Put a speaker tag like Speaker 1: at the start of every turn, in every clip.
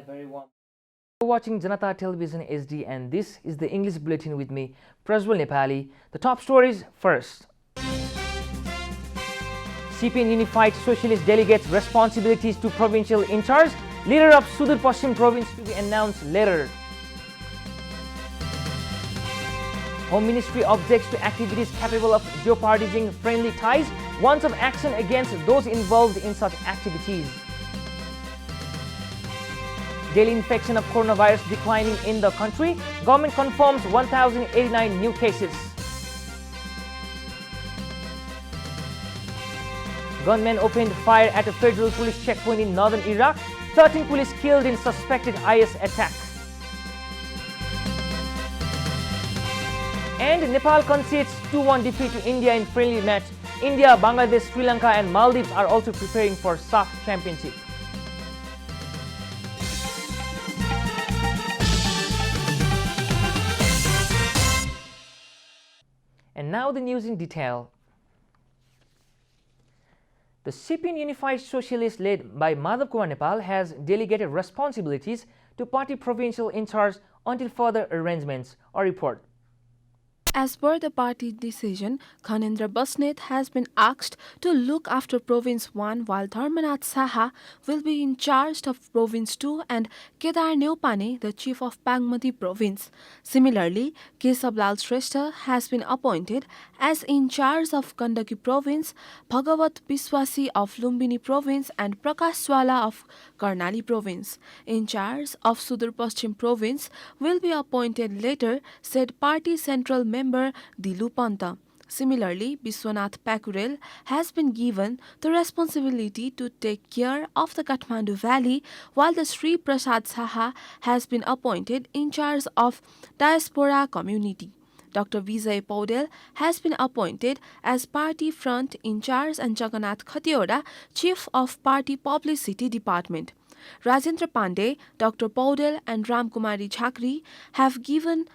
Speaker 1: very warm. You're watching Janata Television SD and this is the English Bulletin with me, Prajwal Nepali. The top stories first. CPN Unified Socialist delegates responsibilities to provincial in charge. Leader of Sudur Paschim province to be announced later. Home Ministry objects to activities capable of jeopardizing friendly ties, warns of action against those involved in such activities. Daily infection of coronavirus declining in the country. Government confirms 1,089 new cases. Gunmen opened fire at a federal police checkpoint in northern Iraq. 13 police killed in suspected IS attack. And Nepal concedes 2-1 defeat to India in friendly match. India, Bangladesh, Sri Lanka and Maldives are also preparing for SAF Championship. And now the news in detail. The CPN Unified Socialist led by Madhav Kumar Nepal has delegated responsibilities to party provincial in charge until further arrangements. A report.
Speaker 2: As per the party decision, Khanendra Basnet has been asked to look after Province 1 while Dharmanath Saha will be in charge of Province 2 and Kedar Neupane, the chief of Bagmati Province. Similarly, Kesab Lal Shrestha has been appointed as in charge of Gandaki Province, Bhagavat Biswasi of Lumbini Province and Prakash Swala of Karnali Province. In charge of Sudur Paschim Province will be appointed later, said party central member Dilu Panta. Similarly, Biswanath Pakurel has been given the responsibility to take care of the Kathmandu Valley, while the Sri Prasad Saha has been appointed in charge of Diaspora Community. Dr. Vijay Paudel has been appointed as party front in charge and Jagannath Khatioda, chief of party publicity department. Rajendra Pandey, Dr. Paudel and Ramkumari Chakri have given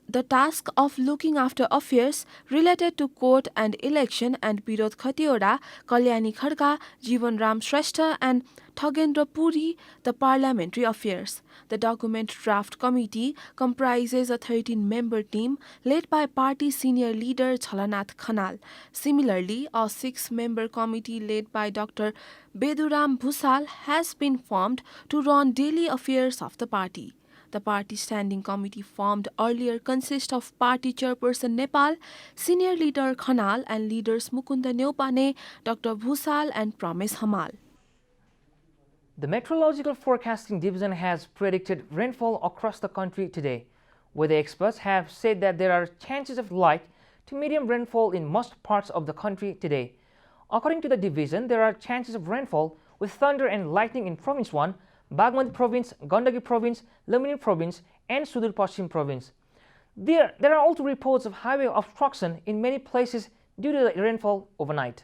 Speaker 2: the task of looking after affairs related to court and election, and Birod Khatioda, Kalyani Khadka, Jivan Ram Shrestha and Thagendra Puri the parliamentary affairs. The document draft committee comprises a 13-member team led by party senior leader Jhalanath Khanal. Similarly, a 6-member committee led by Dr. Beduram Bhusal has been formed to run daily affairs of the party. The party standing committee formed earlier consists of party chairperson Nepal, senior leader Khanal and leaders Mukunda Neupane, Dr. Bhusal and Pramesh Hamal.
Speaker 1: The Meteorological Forecasting Division has predicted rainfall across the country today. Weather experts have said that there are chances of light to medium rainfall in most parts of the country today. According to the division, there are chances of rainfall with thunder and lightning in Province 1, Bagmati Province, Gandaki Province, Lumbini Province and Sudur Paschim Province. There are also reports of highway obstruction in many places due to the rainfall overnight.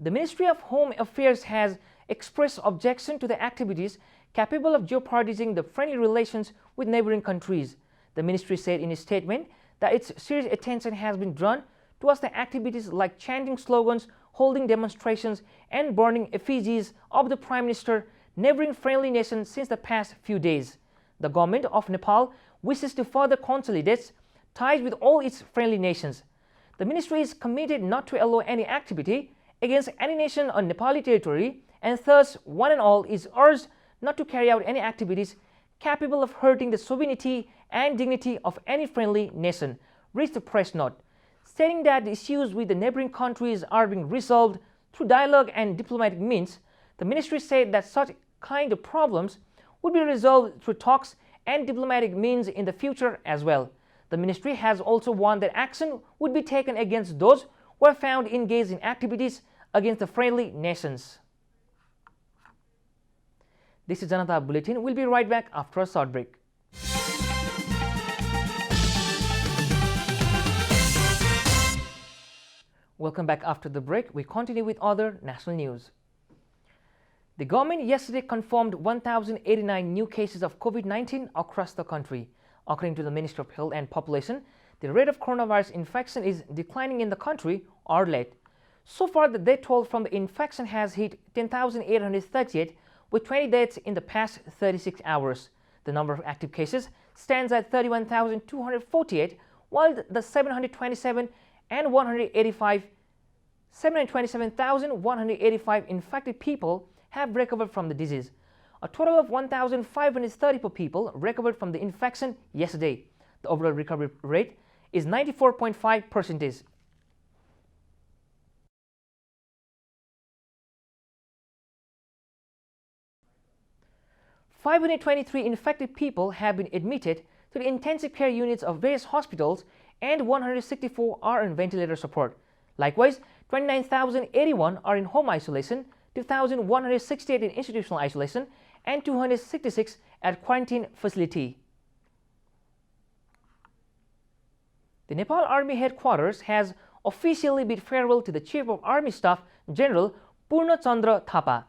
Speaker 1: The Ministry of Home Affairs has expressed objection to the activities capable of jeopardizing the friendly relations with neighboring countries. The ministry said in a statement that its serious attention has been drawn towards the activities like chanting slogans, holding demonstrations and burning effigies of the Prime Minister neighboring friendly nations since the past few days. The government of Nepal wishes to further consolidate ties with all its friendly nations. The ministry is committed not to allow any activity against any nation on Nepali territory, and thus one and all is urged not to carry out any activities capable of hurting the sovereignty and dignity of any friendly nation, reads the press note, stating that the issues with the neighboring countries are being resolved through dialogue and diplomatic means. The ministry said that such kind of problems would be resolved through talks and diplomatic means in the future as well. The ministry has also warned that action would be taken against those who are found engaged in activities against the friendly nations. This is Janata Bulletin. We'll be right back after a short break. Welcome back after the break. We continue with other national news. The government yesterday confirmed 1,089 new cases of COVID-19 across the country. According to the Ministry of Health and Population, the rate of coronavirus infection is declining in the country or late. So far, the death toll from the infection has hit 10,838, with 20 deaths in the past 36 hours. The number of active cases stands at 31,248, while the 727,185 infected people have recovered from the disease. A total of 1,534 people recovered from the infection yesterday. The overall recovery rate is 94.5%. "523 infected people have been admitted to the intensive care units of various hospitals and 164 are on ventilator support. Likewise, 29,081 are in home isolation, 2,168 in institutional isolation, and 266 at quarantine facility." The Nepal Army Headquarters has officially bid farewell to the Chief of Army Staff General Purna Chandra Thapa.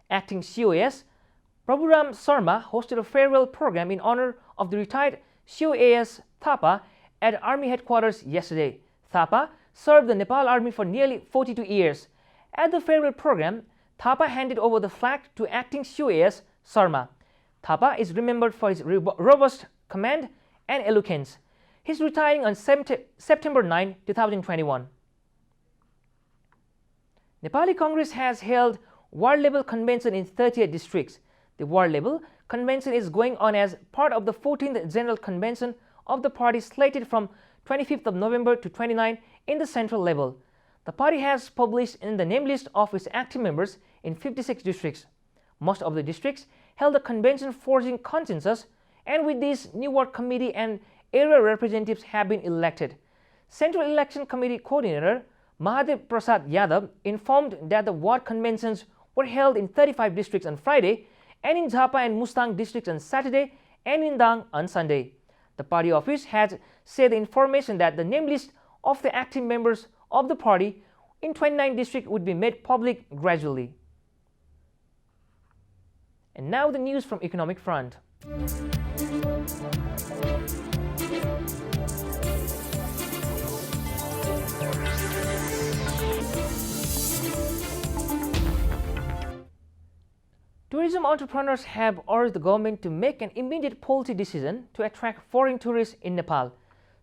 Speaker 1: Acting COS Prabhuram Sharma hosted a farewell program in honor of the retired COAS Thapa at Army Headquarters yesterday. Thapa served the Nepal Army for nearly 42 years. At the farewell program, Thapa handed over the flag to acting COAS Sharma. Thapa is remembered for his robust command and eloquence. He is retiring on September 9, 2021. Nepali Congress has held ward-level convention in 38 districts. The ward-level convention is going on as part of the 14th General Convention of the party slated from 25th of November to 29 in the central level. The party has published in the name list of its active members in 56 districts. Most of the districts held a convention forging consensus, and with this, new ward committee and area representatives have been elected. Central Election Committee Coordinator Mahadev Prasad Yadav informed that the ward conventions were held in 35 districts on Friday, and in Jhapa and Mustang districts on Saturday, and in Dang on Sunday. The party office has said the information that the name list of the active members of the party in 29 districts would be made public gradually. And now the news from economic front. Tourism entrepreneurs have urged the government to make an immediate policy decision to attract foreign tourists in Nepal.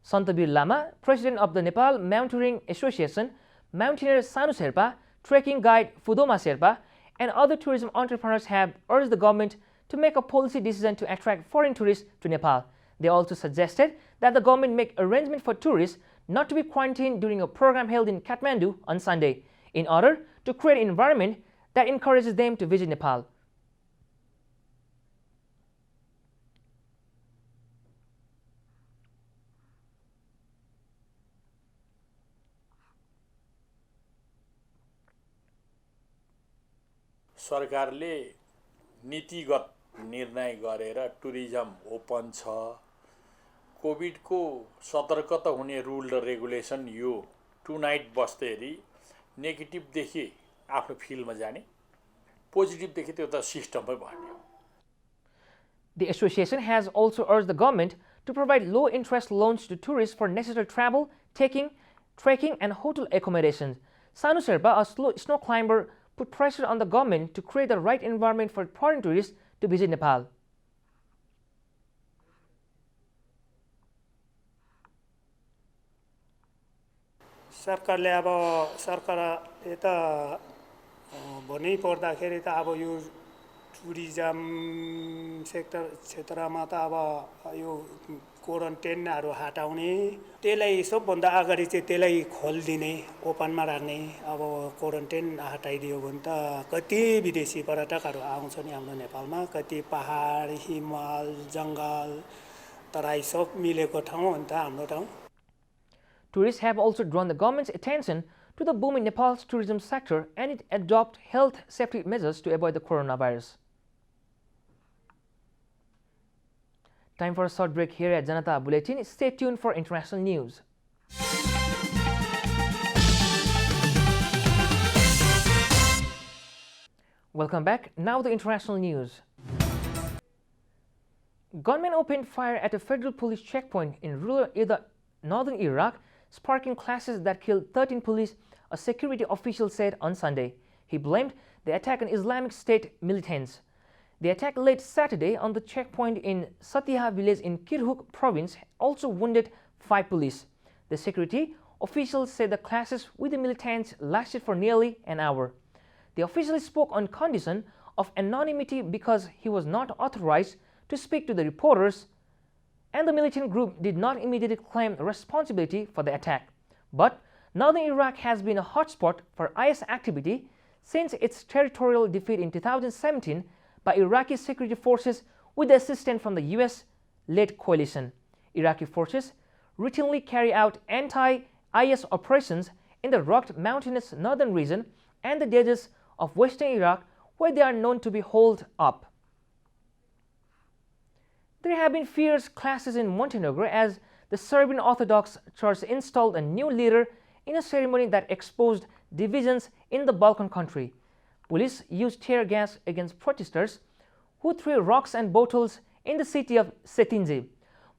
Speaker 1: Santabir Lama, president of the Nepal Mountaineering Association, mountaineer Sanu Sherpa, trekking guide Fudoma Sherpa, and other tourism entrepreneurs have urged the government to make a policy decision to attract foreign tourists to Nepal. They also suggested that the government make arrangements for tourists not to be quarantined during a program held in Kathmandu on Sunday, in order to create an environment that encourages them to visit Nepal.
Speaker 3: सरकारले नीतिगत निर्णय गरेर tourism open छ कोभिडको सतर्कता हुने rule र regulation यो टु नाइट बस्दैखेरि नेगेटिभ देखि आफ्नो फिल्डमा जाने पोजिटिभ देखि त्यो त सिस्टममै भन्यो.
Speaker 1: The association has also urged the government to provide low-interest loans to tourists for necessary travel, trekking and hotel accommodations. Sanu Sherpa, a snow climber, put pressure on the government to create the right environment for foreign tourists to visit Nepal.
Speaker 4: सरकारले त भन्नै पर्दाखेरि त अब यो tourism क्षेत्रमा त अब यो क्वारेन्टाइनहरु हटाउने त्यसलाई सबभन्दा अगाडि चाहिँ त्यसलाई खोल्दिने ओपनमा राख्ने अब क्वारेन्टाइन हटाइदियो भने त कति विदेशी पर्यटकहरु आउँछ नि हाम्रो नेपालमा कति पहाड हिमाल जंगल तराई सब मिलेको ठाउँ हो नि त हाम्रो ठाउँ.
Speaker 1: Tourists have also drawn the government's attention to the boom in Nepal's tourism sector and it adopt health safety measures to avoid the coronavirus. Time for a short break here at Janata Bulletin. Stay tuned for international news. Welcome back. Now the international news. Gunmen opened fire at a federal police checkpoint in rural northern Iraq, sparking clashes that killed 13 police, a security official said on Sunday. He blamed the attack on Islamic State militants. The attack late Saturday on the checkpoint in Satiha village in Kirkuk province also wounded 5 police. The security officials said the clashes with the militants lasted for nearly an hour. The official spoke on condition of anonymity because he was not authorized to speak to the reporters, and the militant group did not immediately claim responsibility for the attack. But northern Iraq has been a hotspot for IS activity since its territorial defeat in 2017 by Iraqi security forces with assistance from the US-led coalition. Iraqi forces routinely carry out anti-IS operations in the rugged mountainous northern region and the deserts of western Iraq, where they are known to be holed up. There have been fierce clashes in Montenegro as the Serbian Orthodox Church installed a new leader in a ceremony that exposed divisions in the Balkan country. Police used tear gas against protesters who threw rocks and bottles in the city of Cetinje.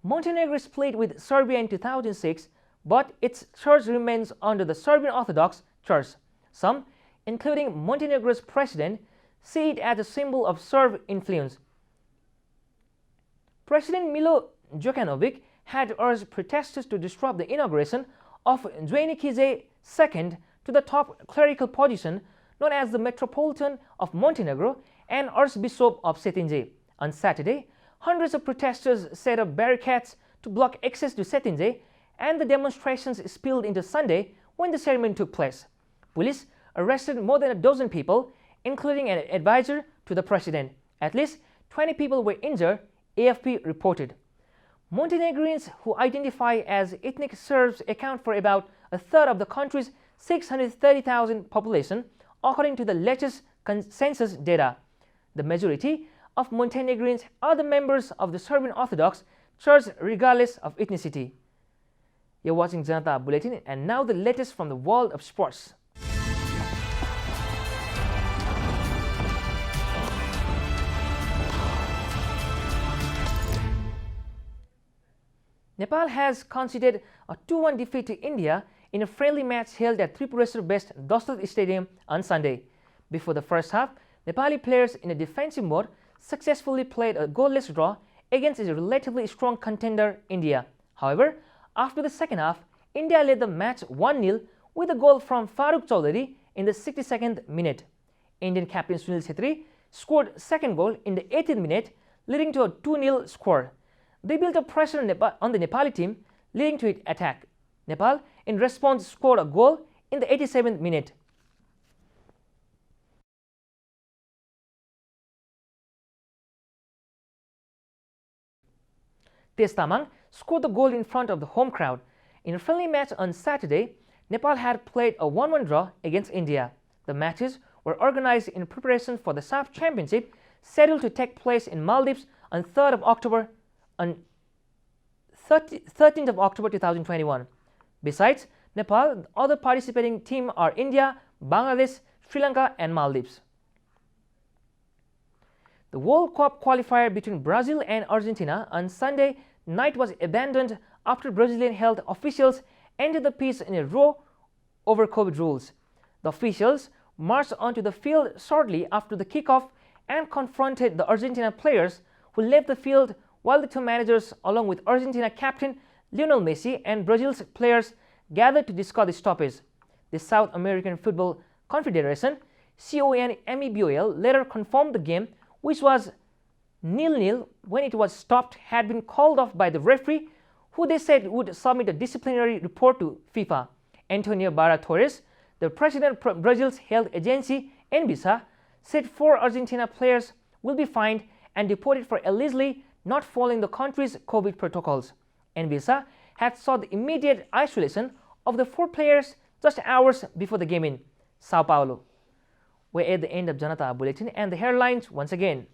Speaker 1: Montenegro split with Serbia in 2006, but its church remains under the Serbian Orthodox Church. Some, including Montenegro's president, see it as a symbol of Serb influence. President Milo Djukanovic had urged protesters to disrupt the inauguration of Djanikize II to the top clerical position known as the Metropolitan of Montenegro and Archbishop of Cetinje. On Saturday, hundreds of protesters set up barricades to block access to Cetinje, and the demonstrations spilled into Sunday when the ceremony took place. Police arrested more than a dozen people, including an advisor to the president. At least 20 people were injured, AFP reported. Montenegrins who identify as ethnic Serbs account for about a third of the country's 630,000 population, according to the latest census data. The majority of Montenegrins are the members of the Serbian Orthodox Church regardless of ethnicity. You're watching Janata Bulletin, and now the latest from the world of sports. Nepal has conceded a 2-1 defeat to India in a friendly match held at Tripureshwar-based Dasrat Stadium on Sunday. Before the first half, Nepali players in a defensive mode successfully played a goalless draw against a relatively strong contender, India. However, after the second half, India led the match 1-0 with a goal from Farooq Chaudhary in the 62nd minute. Indian captain Sunil Chhetri scored second goal in the 80th minute, leading to a 2-0 score. They built up pressure on the Nepali team, leading to its attack. Nepal, in response, scored a goal in the 87th minute. Tesh Tamang scored the goal in front of the home crowd. In a friendly match on Saturday, Nepal had played a 1-1 draw against India. The matches were organized in preparation for the SAF Championship, scheduled to take place in Maldives on 13th of October 2021. Besides Nepal, other participating teams are India, Bangladesh, Sri Lanka and Maldives. The World Cup qualifier between Brazil and Argentina on Sunday night was abandoned after Brazilian health officials ended the pitch in a row over COVID rules. The officials marched onto the field shortly after the kickoff and confronted the Argentina players, who left the field while the two managers, along with Argentina captain Lionel Messi and Brazil's players, gathered to discuss the stoppage. The South American Football Confederation, CONMEBOL, later confirmed the game, which was 0-0 when it was stopped, had been called off by the referee, who they said would submit a disciplinary report to FIFA. Antonio Barra Torres, the president of Brazil's health agency, Anvisa, said 4 Argentina players will be fined and deported for allegedly not following the country's COVID protocols. Anvisa had sought the immediate isolation of the 4 players just hours before the game in Sao Paulo. We're at the end of Janata Bulletin, and the headlines once again.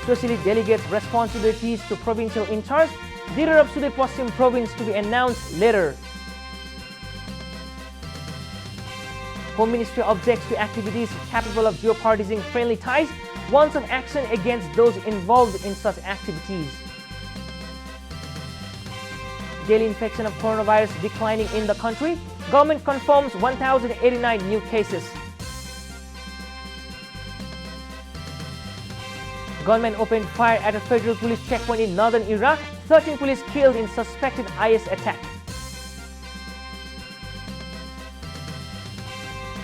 Speaker 1: Socialist delegates responsibilities to provincial in charge, leader of Sudai Paschim province to be announced later. Home Ministry objects to activities capable of jeopardizing friendly ties, warns of action against those involved in such activities. Daily infection of coronavirus declining in the country. Government confirms 1,089 new cases. Gunmen opened fire at a federal police checkpoint in northern Iraq. 13 police killed in suspected IS attack.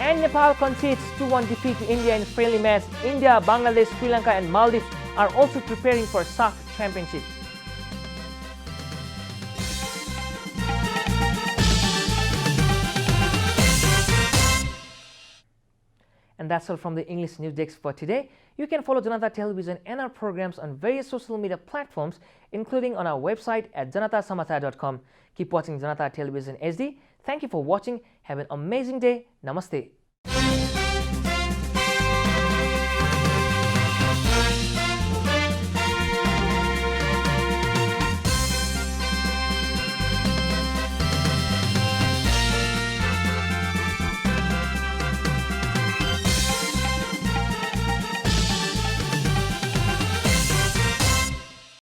Speaker 1: And Nepal concedes 2-1 defeat to India in friendly match. India, Bangladesh, Sri Lanka and Maldives are also preparing for SAF Championship. And that's all from the English News Desk for today. You can follow Janata Television and our programs on various social media platforms, including on our website at janatasamachar.com. Keep watching Janata Television HD. Thank you for watching. Have an amazing day. Namaste.